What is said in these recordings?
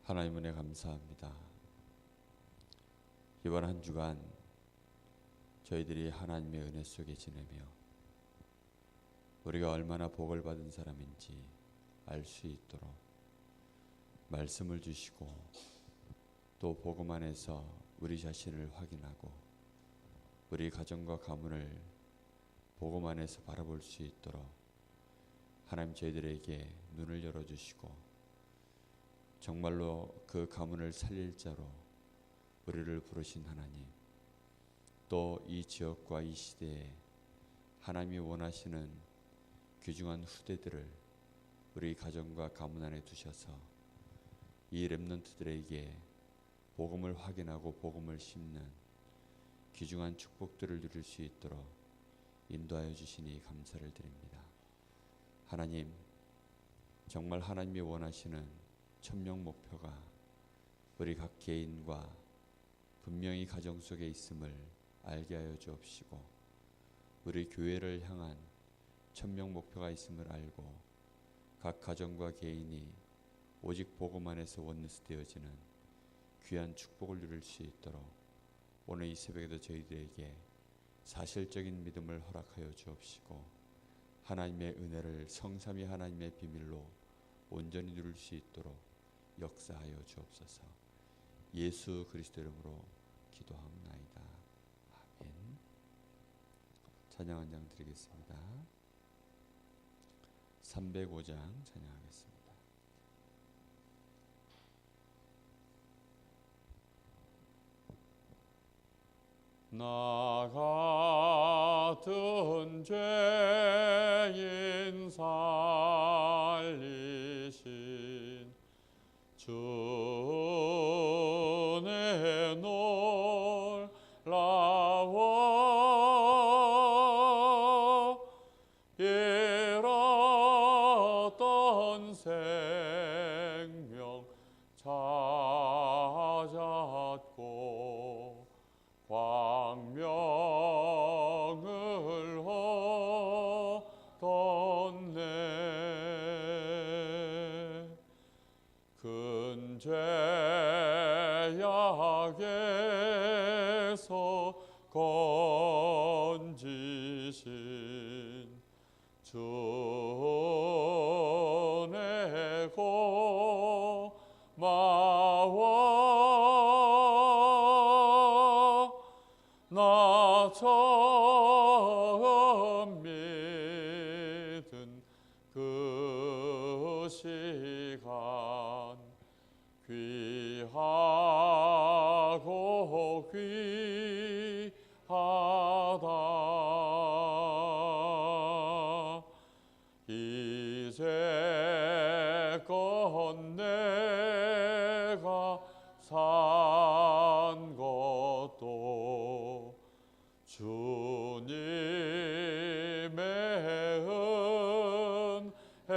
하나님 은혜 감사합니다. 이번 한 주간 저희들이 하나님의 은혜 속에 지내며 우리가 얼마나 복을 받은 사람인지 알 수 있도록 말씀을 주시고 또 복음 안에서 우리 자신을 확인하고 우리 가정과 가문을 복음 안에서 바라볼 수 있도록 하나님 저희들에게 눈을 열어주시고 정말로 그 가문을 살릴 자로 우리를 부르신 하나님, 또 이 지역과 이 시대에 하나님이 원하시는 귀중한 후대들을 우리 가정과 가문 안에 두셔서 이 렘넌트들에게 복음을 확인하고 복음을 심는 귀중한 축복들을 누릴 수 있도록 인도하여 주시니 감사를 드립니다. 하나님, 정말 하나님이 원하시는 천명 목표가 우리 각 개인과 분명히 가정 속에 있음을 알게 하여 주옵시고 우리 교회를 향한 천명 목표가 있음을 알고 각 가정과 개인이 오직 복음 안에서 원리스 되어지는 귀한 축복을 누릴 수 있도록 오늘 이 새벽에도 저희들에게 사실적인 믿음을 허락하여 주옵시고 하나님의 은혜를 성삼위 하나님의 비밀로 온전히 누릴 수 있도록 역사하여 주옵소서. 예수 그리스도 이름으로 기도하옵나이다. 아멘. 찬양 한 장 드리겠습니다. 305장 찬양하겠습니다. 나 같은 죄인 살리신 주의 놀라워 잃었던 생명 찾았고 광명을 얻었네. 큰 죄악에서 건지신 주의 고마워. 나 처음 믿은 그 시간 귀하고 귀하다. 이제껏 내가 산 것도 주님의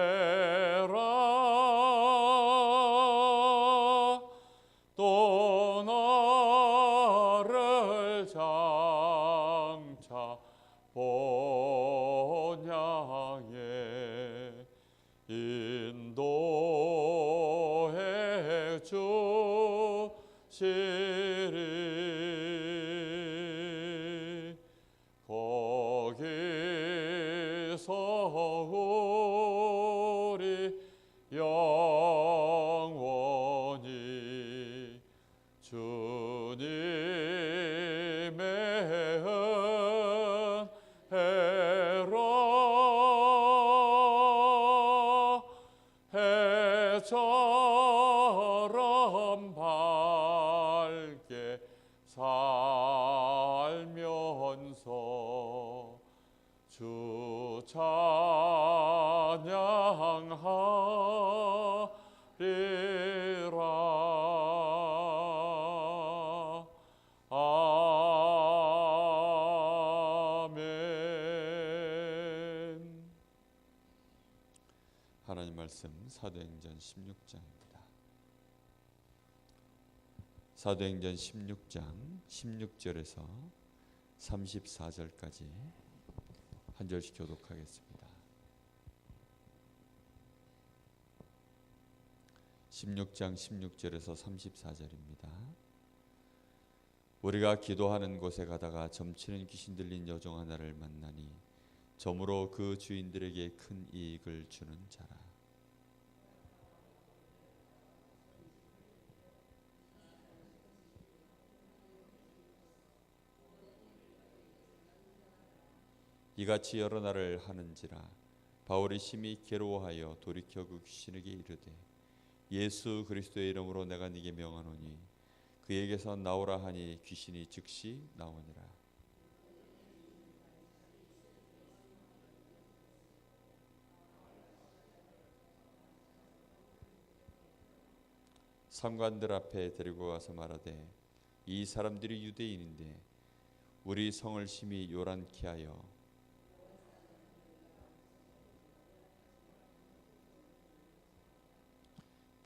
은혜라. 또 나를 장차 본향에 인도해 주시리. 거기서 우리 영원히 주님의 은혜로 해처럼 밝게 살면서 주 찬양하리라. 아멘. 하나님 말씀 사도행전 16장입니다. 사도행전 16장 16절에서 34절까지 한 절씩 교독하겠습니다. 16장 16절에서 34절입니다. 우리가 기도하는 곳에 가다가 점치는 귀신 들린 여종 하나를 만나니 점으로 그 주인들에게 큰 이익을 주는 자라. 이같이 여러 날을 하는지라 바울이 심히 괴로워하여 돌이켜 그 귀신에게 이르되 예수 그리스도의 이름으로 내가 네게 명하노니 그에게서 나오라 하니 귀신이 즉시 나오니라. 상관들 앞에 데리고 가서 말하되 이 사람들이 유대인인데 우리 성을 심히 요란케 하여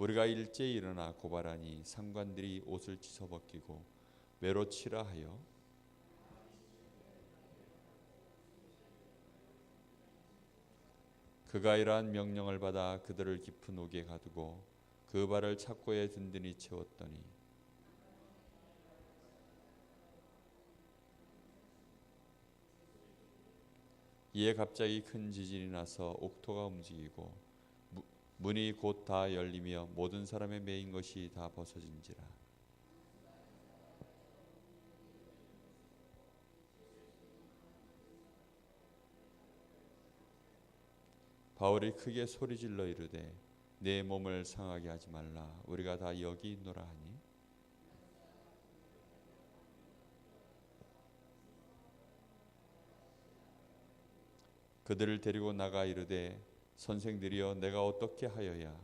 우리가 일제히 일어나 고발하니 상관들이 옷을 찢어 벗기고 매로 치라 하여 그가 이러한 명령을 받아 그들을 깊은 옥에 가두고 그 발을 착고에 든든히 채웠더니 이에 갑자기 큰 지진이 나서 옥토가 움직이고 문이 곧 다 열리며 모든 사람의 매인 것이 다 벗어진지라. 바울이 크게 소리질러 이르되 내 몸을 상하게 하지 말라. 우리가 다 여기 있노라 하니 그들을 데리고 나가 이르되 선생들이여 내가 어떻게 하여야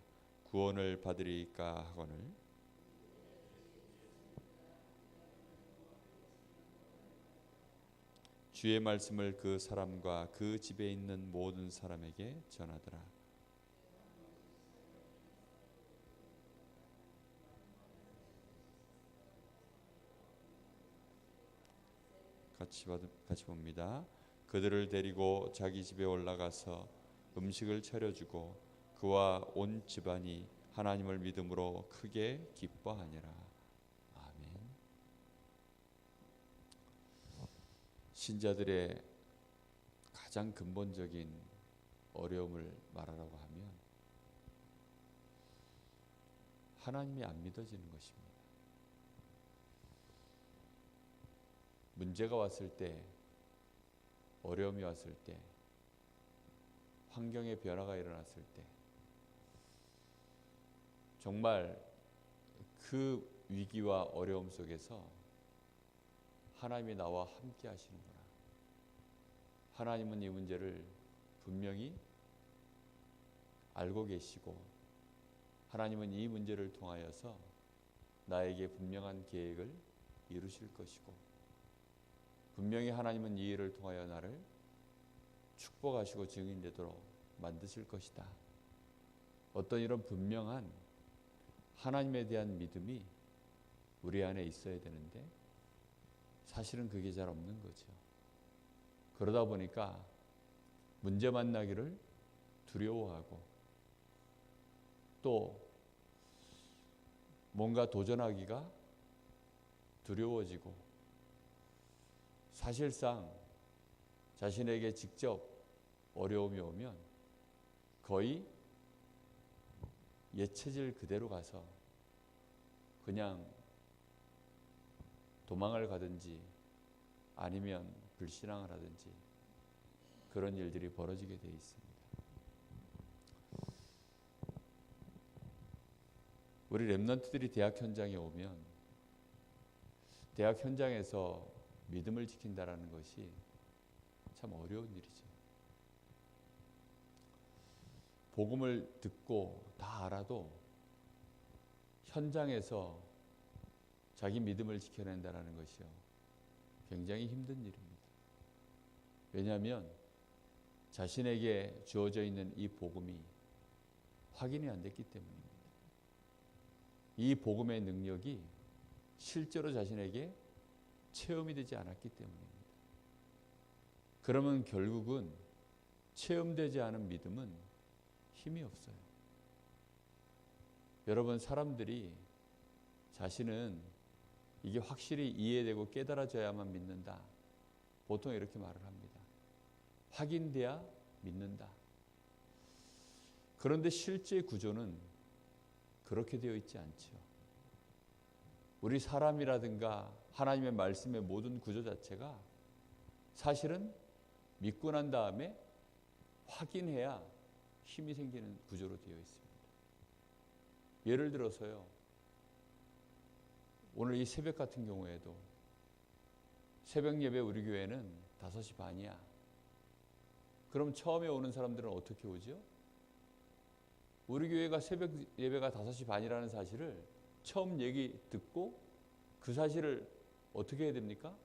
구원을 받으리까 하거늘 주의 말씀을 그 사람과 그 집에 있는 모든 사람에게 전하더라. 같이 봅니다. 그들을 데리고 자기 집에 올라가서 음식을 차려주고 그와 온 집안이 하나님을 믿음으로 크게 기뻐하니라. 아멘. 신자들의 가장 근본적인 어려움을 말하라고 하면 하나님이 안 믿어지는 것입니다. 문제가 왔을 때, 어려움이 왔을 때, 환경의 변화가 일어났을 때 정말 그 위기와 어려움 속에서 하나님이 나와 함께 하시는구나. 하나님은 이 문제를 분명히 알고 계시고 하나님은 이 문제를 통하여서 나에게 분명한 계획을 이루실 것이고 분명히 하나님은 이 일을 통하여 나를 축복하시고 증인되도록 만드실 것이다. 어떤 이런 분명한 하나님에 대한 믿음이 우리 안에 있어야 되는데 사실은 그게 잘 없는 거죠. 그러다 보니까 문제 만나기를 두려워하고 또 뭔가 도전하기가 두려워지고 사실상 자신에게 직접 어려움이 오면 거의 예체질 그대로 가서 그냥 도망을 가든지 아니면 불신앙을 하든지 그런 일들이 벌어지게 되어 있습니다. 우리 렘넌트들이 대학 현장에 오면 대학 현장에서 믿음을 지킨다라는 것이 참 어려운 일이죠. 복음을 듣고 다 알아도 현장에서 자기 믿음을 지켜낸다는 것이요. 굉장히 힘든 일입니다. 왜냐하면 자신에게 주어져 있는 이 복음이 확인이 안 됐기 때문입니다. 이 복음의 능력이 실제로 자신에게 체험이 되지 않았기 때문입니다. 그러면 결국은 체험되지 않은 믿음은 힘이 없어요. 여러분, 사람들이 자신은 이게 확실히 이해되고 깨달아져야만 믿는다, 보통 이렇게 말을 합니다. 확인돼야 믿는다. 그런데 실제 구조는 그렇게 되어 있지 않죠. 우리 사람이라든가 하나님의 말씀의 모든 구조 자체가 사실은 믿고 난 다음에 확인해야 힘이 생기는 구조로 되어 있습니다. 예를 들어서요, 오늘 이 새벽 같은 경우에도 새벽 예배 우리 교회는 5시 반이야. 그럼 처음에 오는 사람들은 어떻게 오죠? 우리 교회가 새벽 예배가 5시 반이라는 사실을 처음 얘기 듣고 그 사실을 어떻게 해야 됩니까?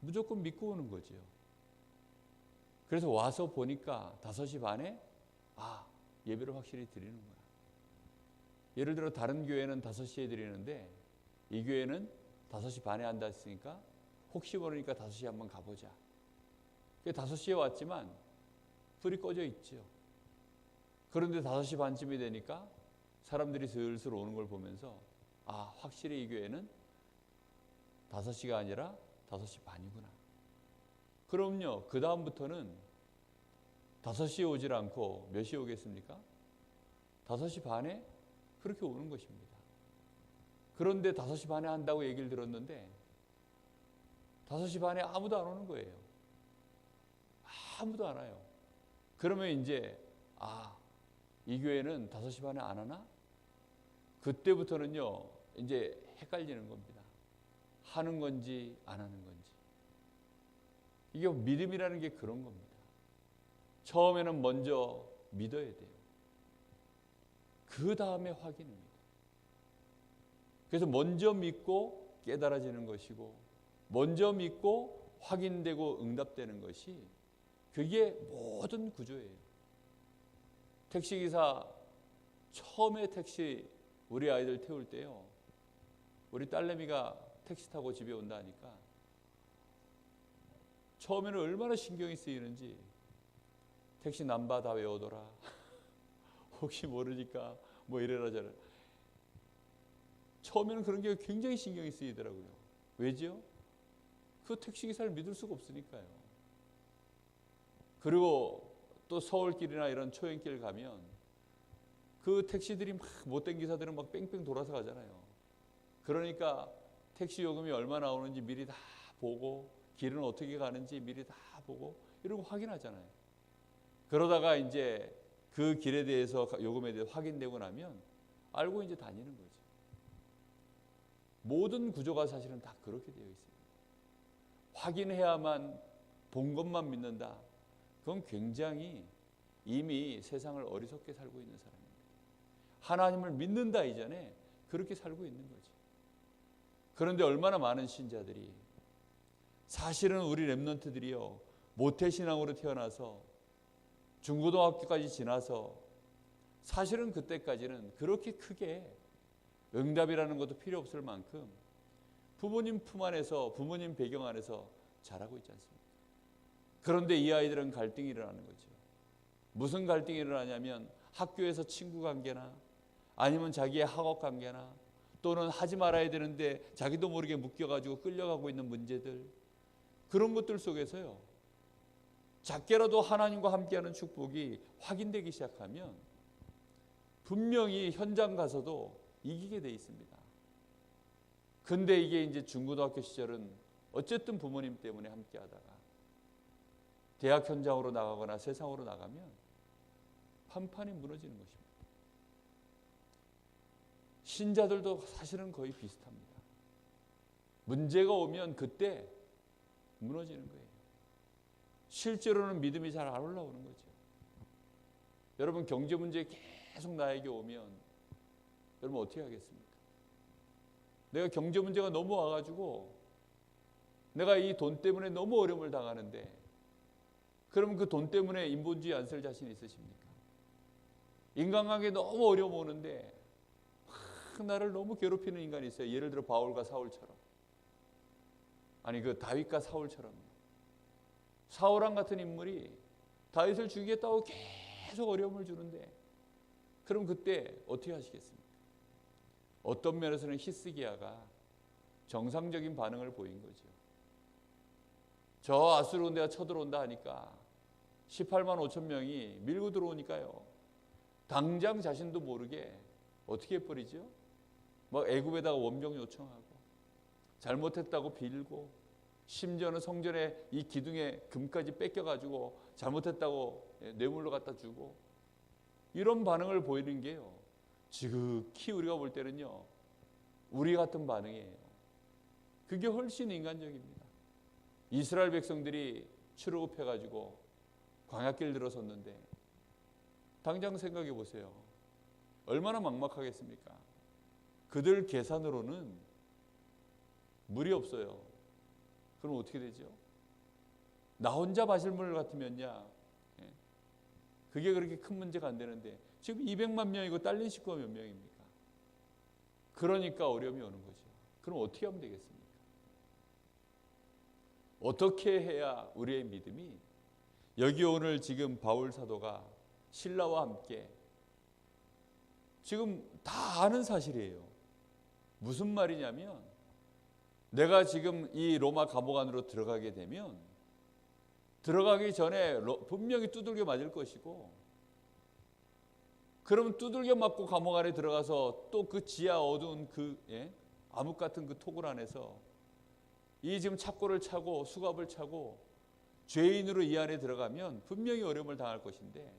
무조건 믿고 오는 거죠. 그래서 와서 보니까 5시 반에 예배를 확실히 드리는구나. 예를 들어 다른 교회는 5시에 드리는데 이 교회는 5시 반에 한다 했으니까 혹시 모르니까 5시에 한번 가보자. 5시에 왔지만 불이 꺼져 있죠. 그런데 5시 반쯤이 되니까 사람들이 슬슬 오는 걸 보면서 확실히 이 교회는 5시가 아니라 5시 반이구나. 그럼요, 그 다음부터는 5시에 오질 않고 몇 시에 오겠습니까? 5시 반에 그렇게 오는 것입니다. 그런데 5시 반에 한다고 얘기를 들었는데 5시 반에 아무도 안 오는 거예요. 아무도 안 와요. 그러면 이제 이 교회는 5시 반에 안 하나? 그때부터는요 이제 헷갈리는 겁니다. 하는 건지 안 하는 건지. 이게 믿음이라는 게 그런 겁니다. 처음에는 먼저 믿어야 돼요. 그 다음에 확인입니다. 그래서 먼저 믿고 깨달아지는 것이고 먼저 믿고 확인되고 응답되는 것이 그게 모든 구조예요. 택시기사 처음에 택시 우리 아이들 태울 때요, 우리 딸내미가 택시 타고 집에 온다 하니까 처음에는 얼마나 신경이 쓰이는지 택시 남바 다 외우더라. 혹시 모르니까 뭐 이래라 저래라. 처음에는 그런 게 굉장히 신경이 쓰이더라고요. 왜죠? 그 택시기사를 믿을 수가 없으니까요. 그리고 또 서울길이나 이런 초행길 가면 그 택시들이 막 못된 기사들은 막 뺑뺑 돌아서 가잖아요. 그러니까 택시 요금이 얼마 나오는지 미리 다 보고 길은 어떻게 가는지 미리 다 보고 이런 거 확인하잖아요. 그러다가 이제 그 길에 대해서 요금에 대해서 확인되고 나면 알고 이제 다니는 거죠. 모든 구조가 사실은 다 그렇게 되어 있습니다. 확인해야만 본 것만 믿는다. 그건 굉장히 이미 세상을 어리석게 살고 있는 사람입니다. 하나님을 믿는다 이전에 그렇게 살고 있는 거죠. 그런데 얼마나 많은 신자들이 사실은 우리 렘넌트들이요 모태신앙으로 태어나서 중고등학교까지 지나서 사실은 그때까지는 그렇게 크게 응답이라는 것도 필요 없을 만큼 부모님 품 안에서 부모님 배경 안에서 자라고 있지 않습니까? 그런데 이 아이들은 갈등이 일어나는 거죠. 무슨 갈등이 일어나냐면 학교에서 친구 관계나 아니면 자기의 학업 관계나 또는 하지 말아야 되는데 자기도 모르게 묶여가지고 끌려가고 있는 문제들, 그런 것들 속에서요 작게라도 하나님과 함께하는 축복이 확인되기 시작하면 분명히 현장 가서도 이기게 돼 있습니다. 근데 이게 이제 중고등학교 시절은 어쨌든 부모님 때문에 함께 하다가 대학 현장으로 나가거나 세상으로 나가면 판판이 무너지는 것입니다. 신자들도 사실은 거의 비슷합니다. 문제가 오면 그때 무너지는 거예요. 실제로는 믿음이 잘 안 올라오는 거죠. 여러분 경제 문제 계속 나에게 오면 여러분 어떻게 하겠습니까? 내가 경제 문제가 너무 와가지고 내가 이 돈 때문에 너무 어려움을 당하는데 그러면 그 돈 때문에 인본주의 안 쓸 자신 있으십니까? 인간관계 너무 어려움 오는데 막 나를 너무 괴롭히는 인간이 있어요. 예를 들어 바울과 사울처럼. 아니 그 다윗과 사울처럼. 사울왕 같은 인물이 다윗을 죽이겠다고 계속 어려움을 주는데 그럼 그때 어떻게 하시겠습니까? 어떤 면에서는 히스기야가 정상적인 반응을 보인 거죠. 저 아수르 군대가 쳐들어온다 하니까 18만 5천 명이 밀고 들어오니까요. 당장 자신도 모르게 어떻게 해버리죠? 막 애굽에다가 원병 요청하고 잘못했다고 빌고 심지어는 성전에 이 기둥에 금까지 뺏겨가지고 잘못했다고 뇌물로 갖다 주고 이런 반응을 보이는 게요. 지극히 우리가 볼 때는요. 우리 같은 반응이에요. 그게 훨씬 인간적입니다. 이스라엘 백성들이 출애굽해가지고 광야길 들어섰는데 당장 생각해 보세요. 얼마나 막막하겠습니까? 그들 계산으로는 물이 없어요. 그럼 어떻게 되죠? 나 혼자 마실 물 같으면야 그게 그렇게 큰 문제가 안 되는데 지금 200만 명이고 딸린 식구가 몇 명입니까? 그러니까 어려움이 오는 거죠. 그럼 어떻게 하면 되겠습니까? 어떻게 해야 우리의 믿음이 여기 오늘 지금 바울 사도가 신라와 함께 지금 다 아는 사실이에요. 무슨 말이냐면 내가 지금 이 로마 감옥 안으로 들어가게 되면 들어가기 전에 분명히 두들겨 맞을 것이고 그러면 두들겨 맞고 감옥 안에 들어가서 또 그 지하 어두운 그 암흑 같은 그 토굴 안에서 이 지금 착고를 차고 수갑을 차고 죄인으로 이 안에 들어가면 분명히 어려움을 당할 것인데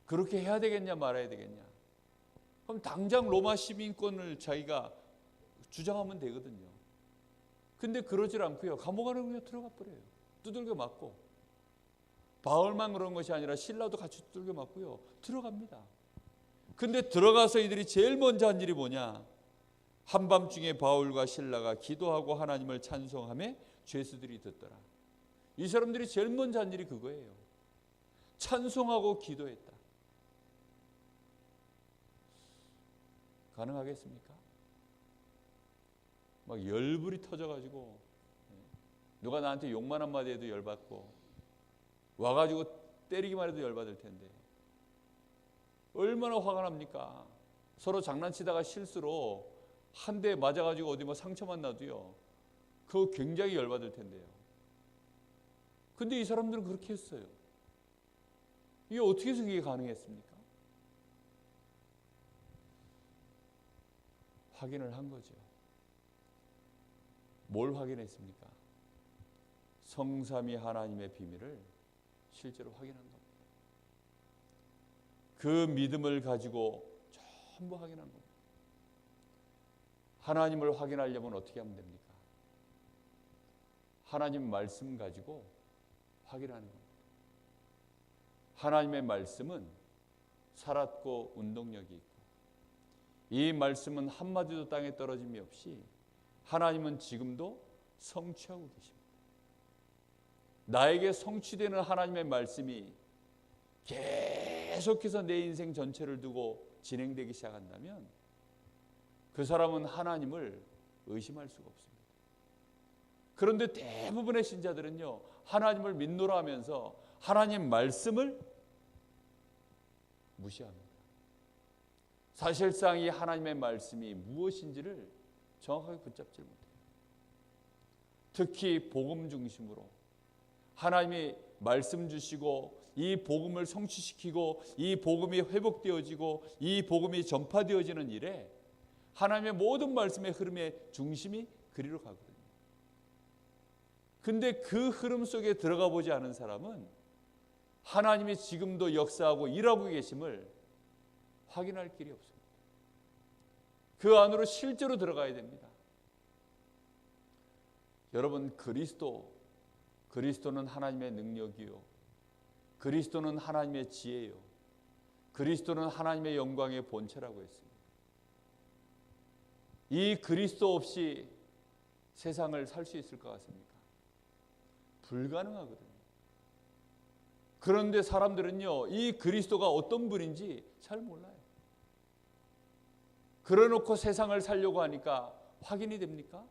그렇게 해야 되겠냐 말아야 되겠냐? 그럼 당장 로마 시민권을 자기가 주장하면 되거든요. 근데 그러질 않고요. 감옥 안에 그냥 들어가 버려요. 두들겨 맞고. 바울만 그런 것이 아니라 신라도 같이 두들겨 맞고요. 들어갑니다. 근데 들어가서 이들이 제일 먼저 한 일이 뭐냐? 한밤중에 바울과 신라가 기도하고 하나님을 찬송하며 죄수들이 듣더라. 이 사람들이 제일 먼저 한 일이 그거예요. 찬송하고 기도했다. 가능하겠습니까? 막 열불이 터져가지고 누가 나한테 욕만 한마디 해도 열받고 와가지고 때리기만 해도 열받을 텐데 얼마나 화가 납니까? 서로 장난치다가 실수로 한 대 맞아가지고 어디 뭐 상처만 나도요 그거 굉장히 열받을 텐데요. 근데 이 사람들은 그렇게 했어요. 이게 어떻게 해서 그게 가능했습니까? 확인을 한 거죠. 뭘 확인했습니까? 성삼위 하나님의 비밀을 실제로 확인한 겁니다. 그 믿음을 가지고 전부 확인한 겁니다. 하나님을 확인하려면 어떻게 하면 됩니까? 하나님 말씀 가지고 확인하는 겁니다. 하나님의 말씀은 살았고 운동력이 있고 이 말씀은 한마디도 땅에 떨어짐이 없이 하나님은 지금도 성취하고 계십니다. 나에게 성취되는 하나님의 말씀이 계속해서 내 인생 전체를 두고 진행되기 시작한다면 그 사람은 하나님을 의심할 수가 없습니다. 그런데 대부분의 신자들은요, 하나님을 믿노라 하면서 하나님 말씀을 무시합니다. 사실상 이 하나님의 말씀이 무엇인지를 정확하게 붙잡지 못해요. 특히 복음 중심으로 하나님이 말씀 주시고 이 복음을 성취시키고 이 복음이 회복되어지고 이 복음이 전파되어지는 일에 하나님의 모든 말씀의 흐름의 중심이 그리로 가거든요. 근데 그 흐름 속에 들어가 보지 않은 사람은 하나님이 지금도 역사하고 일하고 계심을 확인할 길이 없습니다. 그 안으로 실제로 들어가야 됩니다. 여러분, 그리스도는 하나님의 능력이요, 그리스도는 하나님의 지혜요, 그리스도는 하나님의 영광의 본체라고 했습니다. 이 그리스도 없이 세상을 살 수 있을 것 같습니까? 불가능하거든요. 그런데 사람들은요, 이 그리스도가 어떤 분인지 잘 몰라요. 그래놓고 세상을 살려고 하니까 확인이 됩니까?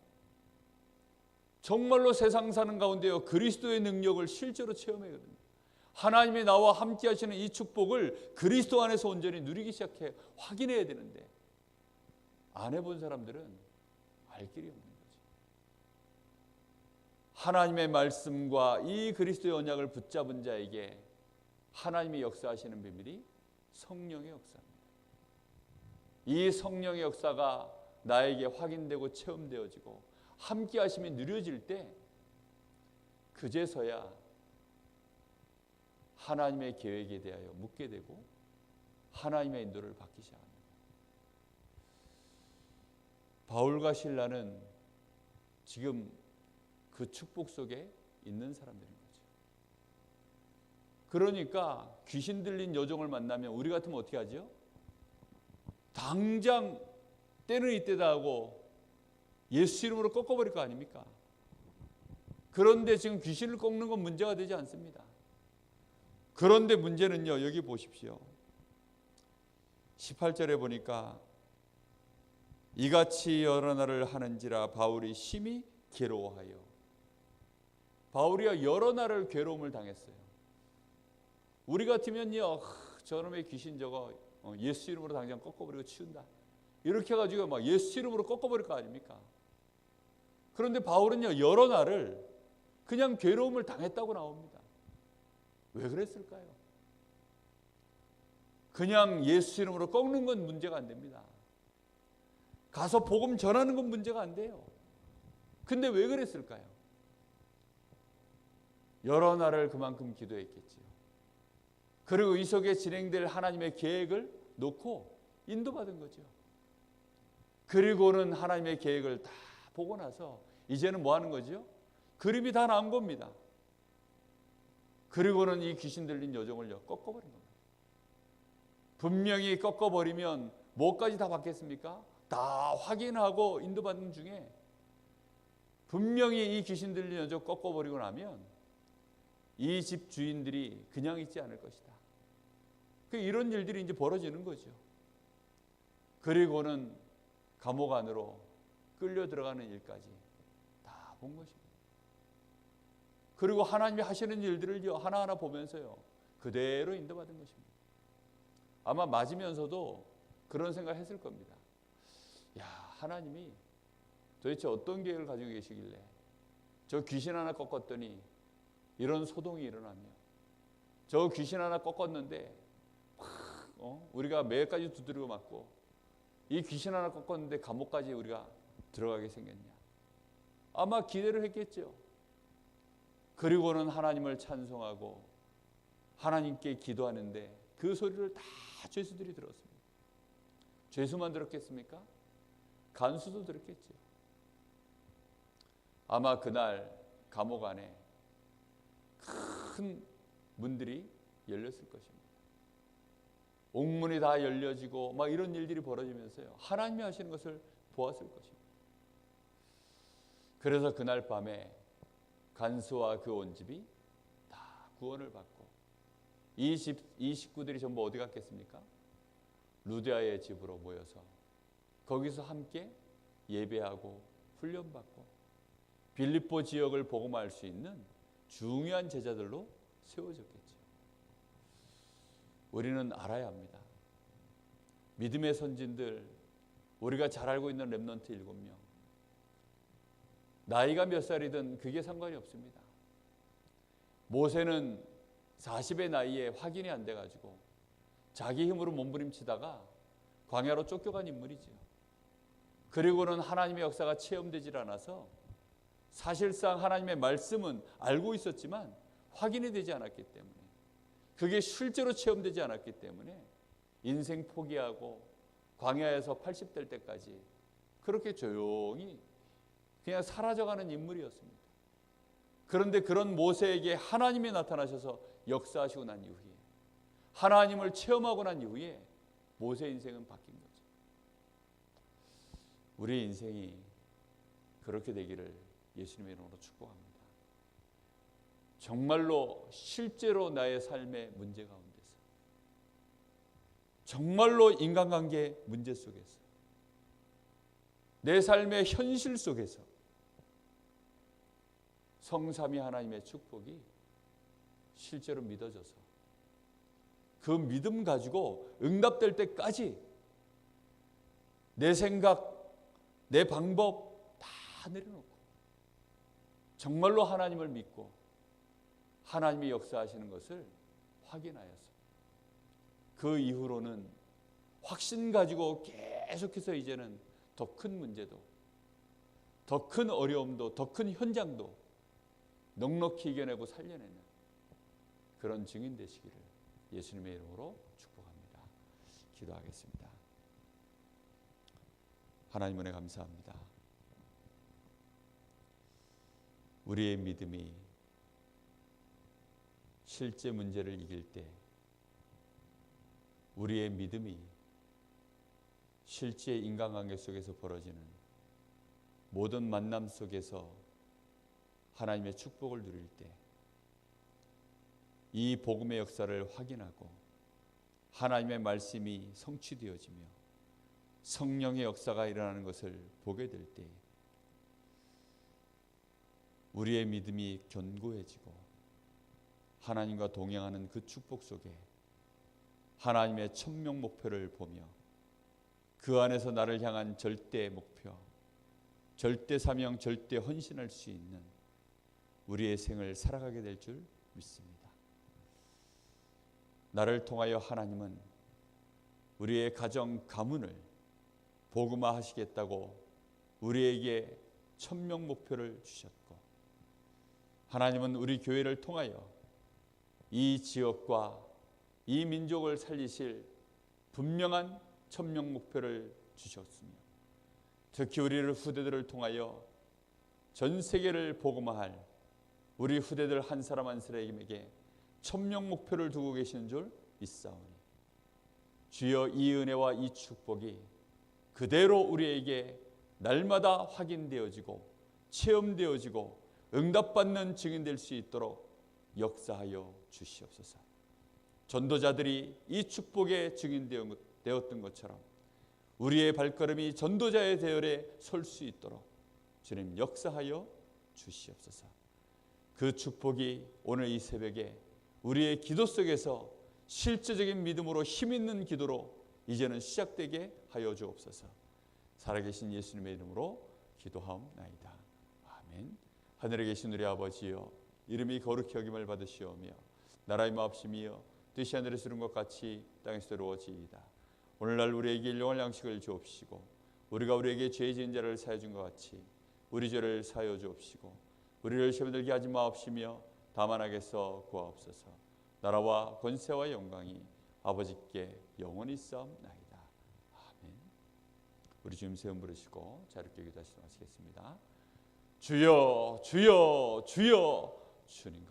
정말로 세상 사는 가운데요, 그리스도의 능력을 실제로 체험하거든요. 하나님이 나와 함께 하시는 이 축복을 그리스도 안에서 온전히 누리기 시작해 확인해야 되는데 안 해본 사람들은 알 길이 없는 거죠. 하나님의 말씀과 이 그리스도의 언약을 붙잡은 자에게 하나님이 역사하시는 비밀이 성령의 역사입니다. 이 성령의 역사가 나에게 확인되고 체험되어지고 함께 하심이 누려질 때 그제서야 하나님의 계획에 대하여 묻게 되고 하나님의 인도를 받기 시작합니다. 바울과 실라는 지금 그 축복 속에 있는 사람들인 거죠. 그러니까 귀신 들린 여종을 만나면 우리 같으면 어떻게 하죠? 당장 때는 이때다 하고 예수 이름으로 꺾어버릴 거 아닙니까? 그런데 지금 귀신을 꺾는 건 문제가 되지 않습니다. 그런데 문제는요, 여기 보십시오. 18절에 보니까 이같이 여러 날을 하는지라 바울이 심히 괴로워하여. 바울이야 여러 날을 괴로움을 당했어요. 우리 같으면요, 저놈의 귀신 저거 예수 이름으로 당장 꺾어버리고 치운다. 이렇게 해가지고 막 예수 이름으로 꺾어버릴 거 아닙니까? 그런데 바울은요, 여러 날을 그냥 괴로움을 당했다고 나옵니다. 왜 그랬을까요? 그냥 예수 이름으로 꺾는 건 문제가 안 됩니다. 가서 복음 전하는 건 문제가 안 돼요. 근데 왜 그랬을까요? 여러 날을 그만큼 기도했겠지요. 그리고 이 속에 진행될 하나님의 계획을 놓고 인도받은 거죠. 그리고는 하나님의 계획을 다 보고 나서 이제는 뭐 하는 거죠? 그림이 다 나온 겁니다. 그리고는 이 귀신 들린 여종을요, 꺾어버린 겁니다. 분명히 꺾어버리면 뭐까지 다 받겠습니까? 다 확인하고 인도받는 중에 분명히 이 귀신 들린 여종 꺾어버리고 나면 이 집 주인들이 그냥 있지 않을 것이다. 이런 일들이 이제 벌어지는 거죠. 그리고는 감옥 안으로 끌려 들어가는 일까지 다 본 것입니다. 그리고 하나님이 하시는 일들을 하나하나 보면서요, 그대로 인도받은 것입니다. 아마 맞으면서도 그런 생각을 했을 겁니다. 야, 하나님이 도대체 어떤 계획을 가지고 계시길래 저 귀신 하나 꺾었더니 이런 소동이 일어나며, 저 귀신 하나 꺾었는데 우리가 매일까지 두드리고 맞고, 이 귀신 하나 꺾었는데 감옥까지 우리가 들어가게 생겼냐. 아마 기대를 했겠죠. 그리고는 하나님을 찬송하고 하나님께 기도하는데 그 소리를 다 죄수들이 들었습니다. 죄수만 들었겠습니까? 간수도 들었겠죠. 아마 그날 감옥 안에 큰 문들이 열렸을 것입니다. 옥문이 다 열려지고 막 이런 일들이 벌어지면서요, 하나님이 하시는 것을 보았을 것입니다. 그래서 그날 밤에 간수와 그 온 집이 다 구원을 받고, 이 식구들이 전부 어디 갔겠습니까? 루디아의 집으로 모여서 거기서 함께 예배하고 훈련받고 빌립보 지역을 복음할 수 있는 중요한 제자들로 세워졌겠죠. 우리는 알아야 합니다. 믿음의 선진들, 우리가 잘 알고 있는 렘넌트 7명, 나이가 몇 살이든 그게 상관이 없습니다. 모세는 40의 나이에 확인이 안 돼가지고 자기 힘으로 몸부림치다가 광야로 쫓겨간 인물이죠. 그리고는 하나님의 역사가 체험되질 않아서 사실상 하나님의 말씀은 알고 있었지만 확인이 되지 않았기 때문에, 그게 실제로 체험되지 않았기 때문에 인생 포기하고 광야에서 80될 때까지 그렇게 조용히 그냥 사라져가는 인물이었습니다. 그런데 그런 모세에게 하나님이 나타나셔서 역사하시고 난 이후에, 하나님을 체험하고 난 이후에 모세의 인생은 바뀐 거죠. 우리의 인생이 그렇게 되기를 예수님의 이름으로 축복합니다. 정말로 실제로 나의 삶의 문제 가운데서, 정말로 인간관계 문제 속에서, 내 삶의 현실 속에서 성삼위 하나님의 축복이 실제로 믿어져서 그 믿음 가지고 응답될 때까지 내 생각, 내 방법 다 내려놓고 정말로 하나님을 믿고 하나님이 역사하시는 것을 확인하여서 그 이후로는 확신 가지고 계속해서 이제는 더 큰 문제도, 더 큰 어려움도, 더 큰 현장도 넉넉히 이겨내고 살려내는 그런 증인 되시기를 예수님의 이름으로 축복합니다. 기도하겠습니다. 하나님 은혜 감사합니다. 우리의 믿음이 실제 문제를 이길 때, 우리의 믿음이 실제 인간관계 속에서 벌어지는 모든 만남 속에서 하나님의 축복을 누릴 때, 이 복음의 역사를 확인하고 하나님의 말씀이 성취되어지며 성령의 역사가 일어나는 것을 보게 될 때 우리의 믿음이 견고해지고 하나님과 동행하는 그 축복 속에 하나님의 천명 목표를 보며 그 안에서 나를 향한 절대 목표, 절대 사명, 절대 헌신할 수 있는 우리의 생을 살아가게 될 줄 믿습니다. 나를 통하여 하나님은 우리의 가정 가문을 복음화하시겠다고 우리에게 천명 목표를 주셨고, 하나님은 우리 교회를 통하여 이 지역과 이 민족을 살리실 분명한 천명 목표를 주셨으며, 특히 우리를 후대들을 통하여 전 세계를 복음화할 우리 후대들 한 사람 한 사람에게 천명 목표를 두고 계시는 줄 믿사오니 주여 이 은혜와 이 축복이 그대로 우리에게 날마다 확인되어지고 체험되어지고 응답받는 증인될 수 있도록 역사하여 주시옵소서. 전도자들이 이 축복의 증인되었던 것처럼 우리의 발걸음이 전도자의 대열에 설 수 있도록 주님 역사하여 주시옵소서. 그 축복이 오늘 이 새벽에 우리의 기도 속에서 실제적인 믿음으로 힘있는 기도로 이제는 시작되게 하여 주옵소서. 살아계신 예수님의 이름으로 기도하옵나이다. 아멘. 하늘에 계신 우리 아버지여, 이름이 거룩히 여김을 받으시오며 나라의 마옵심이여 뜻이 하늘에서 이룬 것 같이 땅에서 이루어지이다. 오늘날 우리에게 일용할 양식을 주옵시고 우리가 우리에게 죄 지은 자를 사하여 준 것 같이 우리 죄를 사하여 주옵시고 우리를 시험에 들게 하지 마옵시며 다만 악에서 구하옵소서. 나라와 권세와 영광이 아버지께 영원히 있사옵나이다. 아멘. 우리 주님 세움 부르시고 자유롭게 기도하시도록 하시겠습니다. 주여 주여 주여 주님